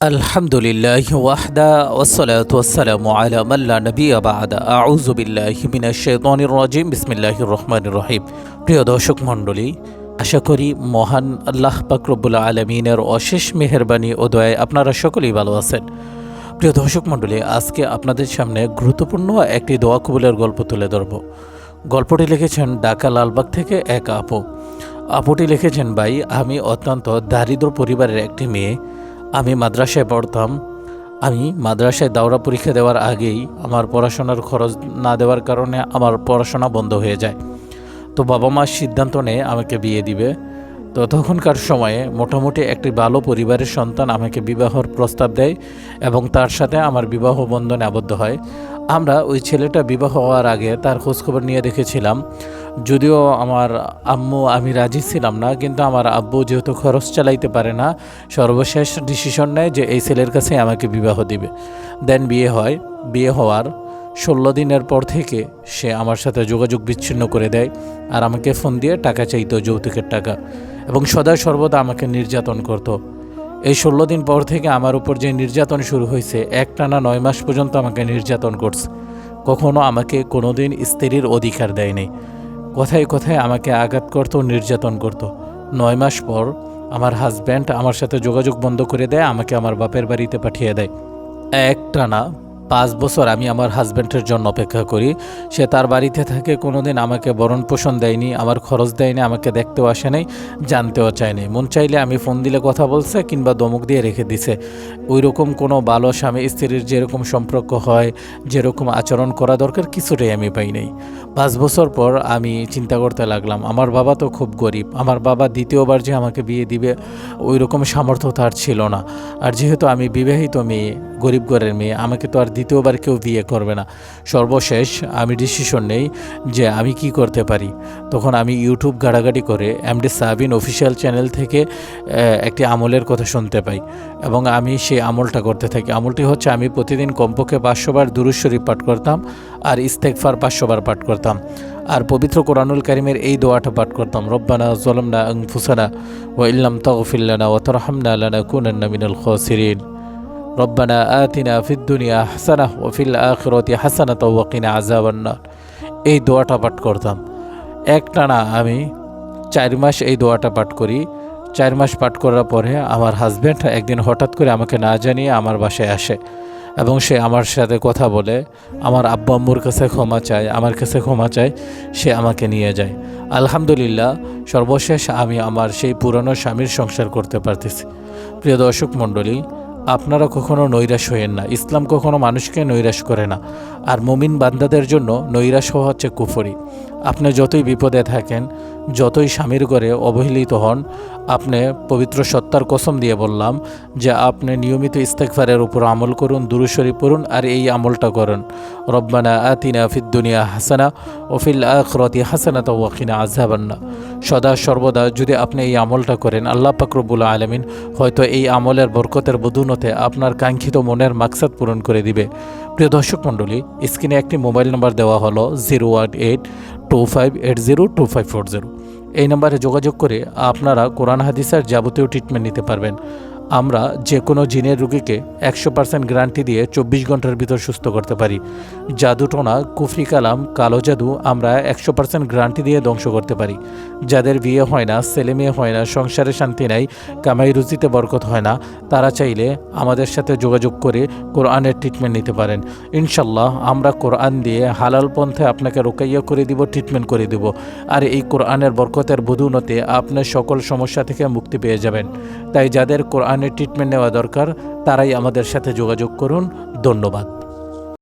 আলহামদুলিল্লাহি ওয়াহদা ওয়াসসালাতু ওয়াসসালামু আলা মান লা নাবিয়্যা বা'দা আউযু বিল্লাহি মিনাশ শাইতানির রাজিম বিসমিল্লাহির রহমানির রহিম। প্রিয় দর্শক মণ্ডলী, আশা করি মহান আল্লাহ পাক রব্বুল আলামিনের অশেষ মেহেরবানি ও দয়ায় আপনারা সকলেই ভালো আছেন। প্রিয় দর্শক মণ্ডলী, আজকে আপনাদের সামনে গুরুত্বপূর্ণ একটি দোয়া কবুলের গল্প তুলে ধরব। গল্পটি লিখেছেন ঢাকা লালবাগ থেকে এক আপুটি লিখেছেন, ভাই, আমি অত্যন্ত দারিদ্র পরিবারের একটি মেয়ে। আমি মাদ্রাসায় পড়তাম। আমি মাদ্রাসায় দাওরা পরীক্ষা দেওয়ার আগেই আমার পড়াশোনার খরচ না দেওয়ার কারণে আমার পড়াশোনা বন্ধ হয়ে যায়। তো বাবা মা সিদ্ধান্ত নেয় আমাকে বিয়ে দিবে। তো তখনকার সময়ে মোটামুটি একটি ভালো পরিবারের সন্তান আমাকে বিবাহর প্রস্তাব দেয় এবং তার সাথে আমার বিবাহ বন্ধনে আবদ্ধ হয়। আমরা ওই ছেলেটা বিবাহ হওয়ার আগে তার খোঁজখবর নিয়ে দেখেছিলাম। যদিও আমার আমি রাজি ছিলাম না, কিন্তু আমার আব্বু যেহেতু খরচ চালাইতে পারে না, সর্বশেষ ডিসিশন নেয় যে এই ছেলের কাছে আমাকে বিবাহ দিবে। দেন বিয়ে হয়। বিয়ে হওয়ার 16 দিনের পর থেকে সে আমার সাথে যোগাযোগ বিচ্ছিন্ন করে দেয় আর আমাকে ফোন দিয়ে টাকা চাইতো, যৌতুকের টাকা, এবং সদা সর্বদা আমাকে নির্যাতন করত। এই 16 দিন পর থেকে আমার উপর যে নির্যাতন শুরু হয়েছে, একটানা 9 মাস পর্যন্ত আমাকে নির্যাতন করছে। কখনো আমাকে কোনোদিন স্ত্রীর অধিকার দেয়নি। কথায় কথায় আমাকে আঘাত করত, নির্যাতন করত। 9 মাস পর আমার হাজব্যান্ড আমার সাথে যোগাযোগ বন্ধ করে দেয়, আমাকে আমার বাপের বাড়িতে পাঠিয়ে দেয়। একটানা 5 বছর আমি আমার হাজব্যান্ডের জন্য অপেক্ষা করি। সে তার বাড়িতে থাকে, কোনোদিন আমাকে ভরণ পোষণ দেয়নি, আমার খরচ দেয়নি, আমাকে দেখতেও আসে নাই, জানতেও চায়নি। মন চাইলে আমি ফোন দিলে কথা বলছে কিংবা দমক দিয়ে রেখে দিছে। ওই রকম কোনো ভালো স্বামী স্ত্রীর যেরকম সম্পর্ক হয়, যেরকম আচরণ করা দরকার, কিছুটাই আমি পাই নাই। 5 বছর পর আমি চিন্তা করতে লাগলাম, আমার বাবা তো খুব গরিব। আমার বাবা দ্বিতীয়বার যে আমাকে বিয়ে দিবে ওই রকম সামর্থ্য তার ছিল না। আর যেহেতু আমি বিবাহিত মেয়ে, গরিব ঘরের মেয়ে, আমাকে তো আর দ্বিতীয়বার কেউ বিয়ে করবে না। সর্বশেষ আমি ডিসিশন নেই যে আমি কি করতে পারি। তখন আমি ইউটিউব ঘাটাঘাটি করে এমডি সাবিন অফিসিয়াল চ্যানেল থেকে একটি আমলের কথা শুনতে পাই এবং আমি সেই আমলটা করতে থাকি। আমলটি হচ্ছে, আমি প্রতিদিন কমপক্ষে 500 বার দুরূদ শরীফ পাঠ করতাম আর ইস্তেগফার 500 বার পাঠ করতাম আর পবিত্র কোরআনুল কারীমের এই দোয়াটা পাঠ করতাম, রব্বানা যালামনা আনফুসানা ওয়া ইল্লাম তাগফির লানা ওয়া তারহামনা লানাকুনান্না মিনাল খাসিরিন, রব্বানা আতিনা ফিদ দুনিয়া হাসানাহ ওয়া ফিল আখিরাতি হাসানাতাও ওয়া কিনা আযাবান নার। এই দোয়াটা পাঠ করতাম। একটানা আমি 4 মাস এই দোয়াটা পাঠ করি। 4 মাস পাঠ করার পরে আমার হাজব্যান্ড একদিন হঠাৎ করে আমাকে না জানিয়ে আমার বাসায় আসে এবং সে আমার সাথে কথা বলে, আমার আব্বু আম্মুর কাছে ক্ষমা চায়, আমার কাছে ক্ষমা চায়, সে আমাকে নিয়ে যায়। আলহামদুলিল্লাহ, সর্বশেষ আমি আমার সেই পুরনো স্বামীর সংসার করতে পারতেছি। প্রিয় দর্শক মণ্ডলী, আপনারা কখনো নৈরাশ হয়েন না। ইসলাম কখনো মানুষকে নৈরাশ করে না। আর মুমিন বান্দাদের জন্য নৈরাশ হওয়া হচ্ছে কুফরি। আপনি যতই বিপদে থাকেন, যতই স্বামীর ঘরে অবহেলিত হন, আপনি পবিত্র সত্তার কসম দিয়ে বললাম যে আপনি নিয়মিত ইস্তেগফারের উপর আমল করুন, দুরূদ শরীফ পড়ুন আর এই আমলটা করুন, রব্বানা আতিনা ফিদ দুনিয়া হাসানা ওয়া ফিল আখিরাতি হাসানাতাও ওয়া কিনা আযাবান নার। সদা সর্বদা যদি আপনি এই আমলটা করেন, আল্লাহ পাক রব্বুল আলামিন হয়তো এই আমলের বরকতের বদৌলতে আপনার কাঙ্ক্ষিত মনের মাকসাদ পূরণ করে দিবে। প্রিয় দর্শক মণ্ডলী, স্ক্রিনে একটি মোবাইল নাম্বার দেওয়া হলো 01825802540। এই নাম্বারে যোগাযোগ করে আপনারা কোরআন হাদিসের যাবতীয় ট্রিটমেন্ট নিতে পারবেন। আমরা যে কোনো জিনের রোগীকে 100% গ্যারান্টি দিয়ে 24 ঘন্টার ভিতর সুস্থ করতে পারি। জাদুটোনা, কুফরি কালাম, কালো জাদু আমরা 100% গ্যারান্টি দিয়ে ধ্বংস করতে পারি। যাদের বিয়ে হয় না, ছেলে মেয়ে হয় না, সংসারে শান্তি নাই, কামাই রুজিতে বরকত হয় না, তারা চাইলে আমাদের সাথে যোগাযোগ করে কোরআনের ট্রিটমেন্ট নিতে পারেন। ইনশাল্লাহ আমরা কোরআন দিয়ে হালাল পন্থে আপনাকে রোকাইয়া করে দিব, ট্রিটমেন্ট করে দিব। আর এই কোরআনের বরকতের বদৌলতে আপনার সকল সমস্যা থেকে মুক্তি পেয়ে যাবেন। তাই যাদের কোরআনের ট্রিটমেন্ট নেওয়া দরকার, তারাই আমাদের সাথে যোগাযোগ করুন। ধন্যবাদ।